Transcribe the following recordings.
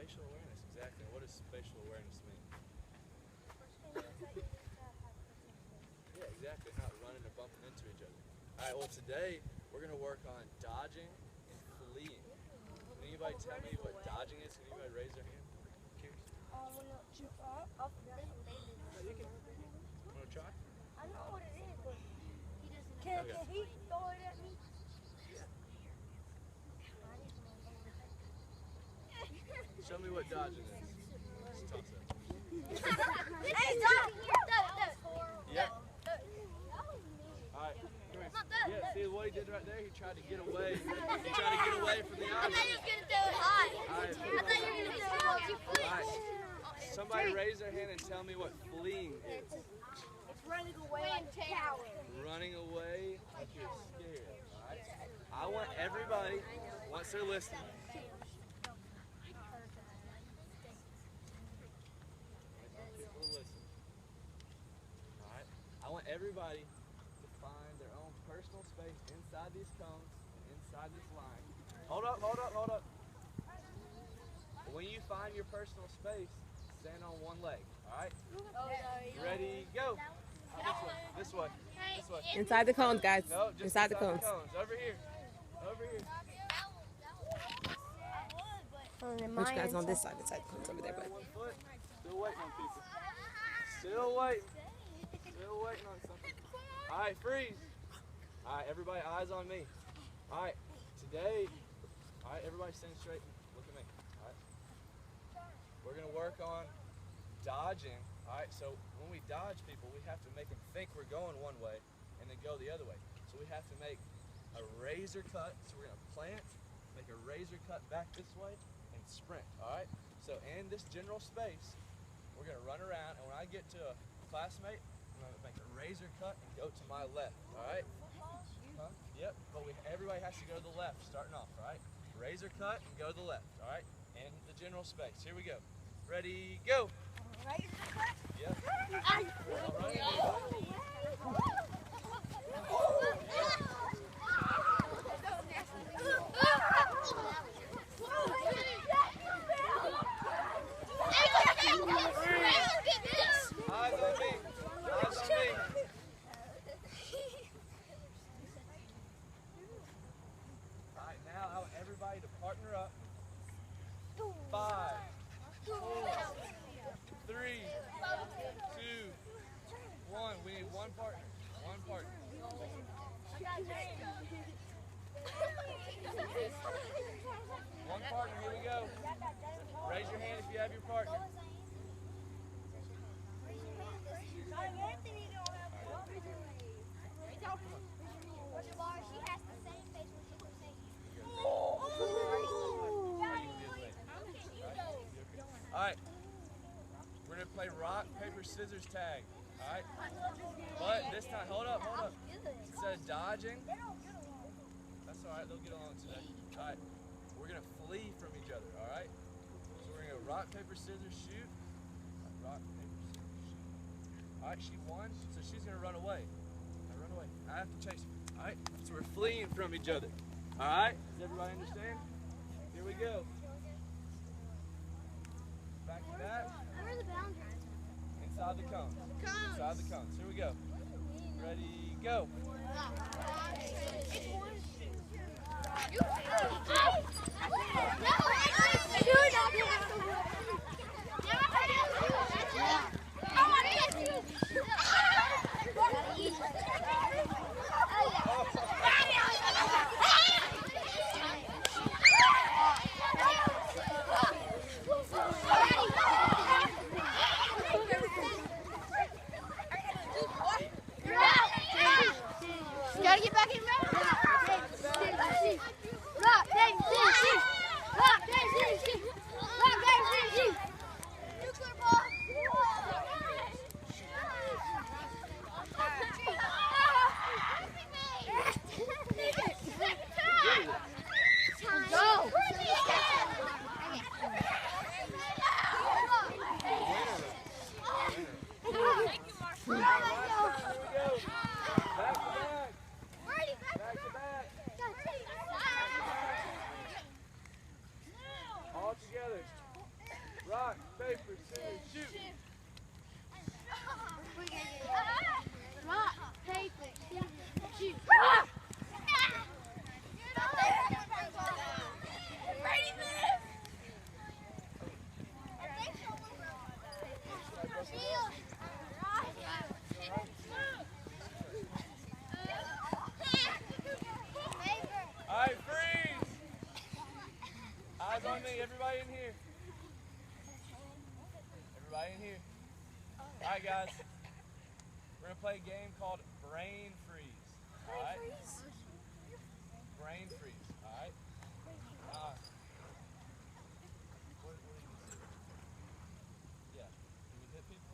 Spatial awareness, exactly. What does spatial awareness mean? Yeah, exactly. Not running or bumping into each other. All right, well, today we're going to work on dodging and fleeing. Can anybody tell me what dodging is? Can anybody raise their hand? Curious? You can. Want to try? I know what it is, but can he throw it at me? Show me what dodging is. Just toss it. Hey, stop! Yep. Alright, come here. Yeah, see what he did right there? He tried to get away. He tried to get away from the I object. thought you was going to throw it high. Alright. I thought you were going to throw it too Alright. Somebody raise their hand and tell me what fleeing is. It's running away like a coward. Running away like you're scared. Alright? I want everybody, once they're listening, I want everybody to find their own personal space inside these cones, inside this line. Hold up, hold up, hold up. When you find your personal space, stand on one leg, all right? Ready, go. This way, this way. Inside the cones, guys. No, just inside the cones. Over here, over here. Which guy's on this side? Inside the cones over there, but. One foot. Still waiting on people. Still waiting. Still waiting on something. All right, freeze. All right, everybody, eyes on me. All right, today, all right, everybody stand straight and look at me. All right. We're going to work on dodging. All right, so when we dodge people, we have to make them think we're going one way and then go the other way. So we have to make a razor cut. So we're going to plant, make a razor cut back this way, and sprint. All right. So in this general space, we're going to run around, and when I get to a classmate, I'm going to make a razor cut and go to my left. All right. Huh? Yep. But everybody has to go to the left, starting off. All right. Razor cut and go to the left. All right. In the general space. Here we go. Ready, go. Yep. Eyes on me. Eyes on me. Alright, now I want everybody to partner up. 5, 4, 3, 2, 1. We need one partner. One partner. One partner, here we go. Raise your hand if you have your partner. Alright, we're going to play rock, paper, scissors, tag. Alright? But this time, hold up. Instead of dodging, that's alright, they'll get along today. Alright, we're going to flee from each other, alright? So we're going to go rock, paper, scissors, shoot. Rock, paper, scissors, shoot. Alright, she won, so she's going to run away. Run away. I have to chase her. Alright, so we're fleeing from each other. Alright, does everybody understand? Here we go. Back to back. Where are the boundaries? Inside the cones. Inside the cones. Here we go. Ready, go. Gotta get back in round. me. Everybody in here. Everybody in here. All right, guys. We're going to play a game called Brain Freeze. All right? Brain Freeze. All right? What do you do? Yeah. Do we hit people?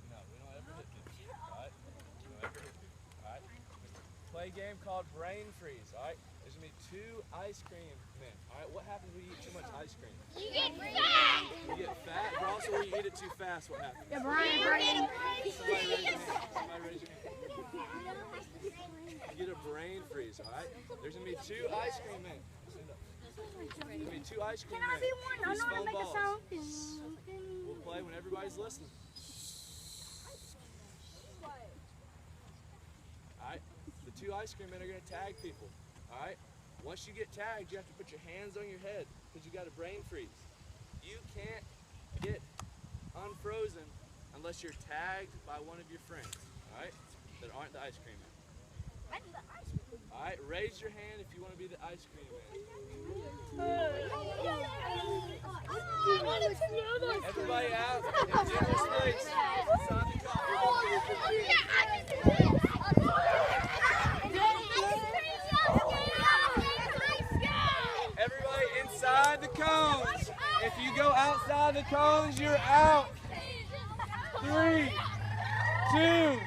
No, we don't ever hit people. All right? We don't ever hit people. All right? Play a game called Brain Freeze. All right? There's going to be 2 ice cream men. All right? What happens when you eat too much ice cream? You get fat. You get fat, but also when you eat it too fast, what happens? Your brain. Somebody raise your hand. Somebody raise your hand. You get a brain freeze, all right? There's going to be 2 ice cream men. Stand up. There's going to be 2 ice cream men. Can I be one? I know how to make a sound. We'll play when everybody's listening. All right? The 2 ice cream men are going to tag people, all right? Once you get tagged, you have to put your hands on your head because you got a brain freeze. You can't get unfrozen unless you're tagged by one of your friends, all right, that aren't the ice cream man. All right, raise your hand if you want to be the ice cream man. Everybody out in general space. Inside the car. Everybody inside the cones. If you go outside the cones, you're out. 3, 2,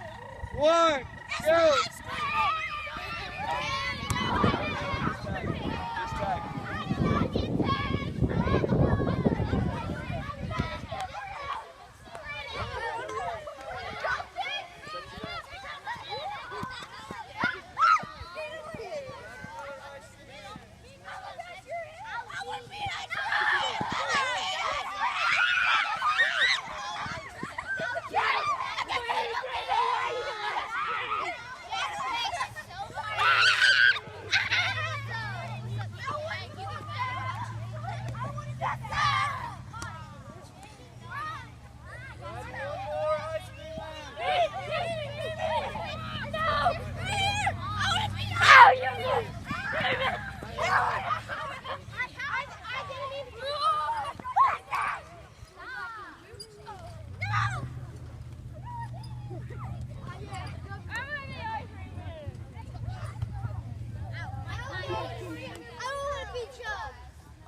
1, go.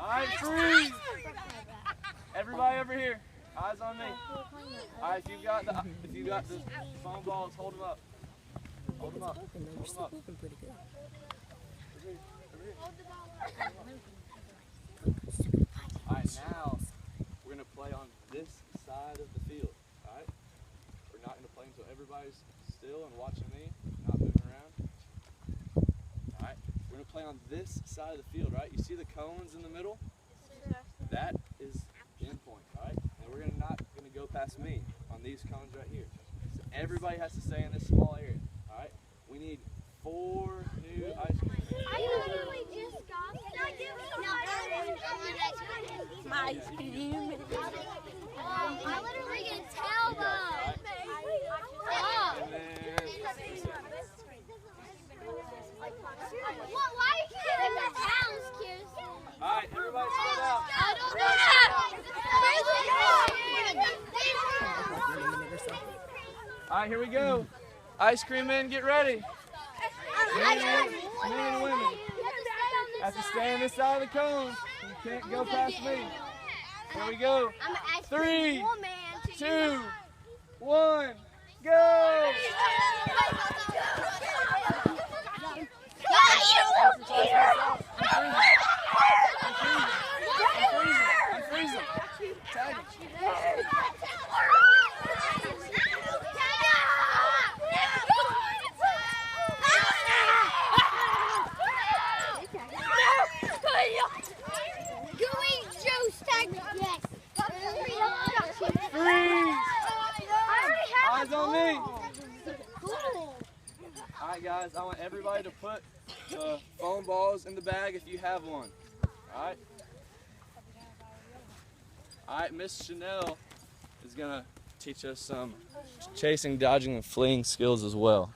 Alright, freeze! Everybody over here, eyes on me. Alright, if you got the foam balls, hold them up. Hold them up. Hold them up. Pretty good. Alright, now we're going to play on this side of the field. Alright? We're not going to play until everybody's still and watching me, not moving around. Alright? We're going to play on this side of the field, right? You see the cones in the middle? That is the end point, alright? And we're not going to go past me on these cones right here. So everybody has to stay in this small area, alright? We need 4 new ice cream. I literally just got my ice cream. I literally can tell them. Why are you giving the towels, kids? Alright, everybody spread out. I don't know. Alright, here we go. Ice cream men, get ready. Men and women. Have to stay on this side of the cones. You can't go past me. Here we go. 3, 2, 1, go! I'm freezing. Tag him. Eyes on me. Alright guys, I want everybody to put the foam balls in the bag if you have one. Alright? Alright, Miss Chanel is going to teach us some chasing, dodging, and fleeing skills as well.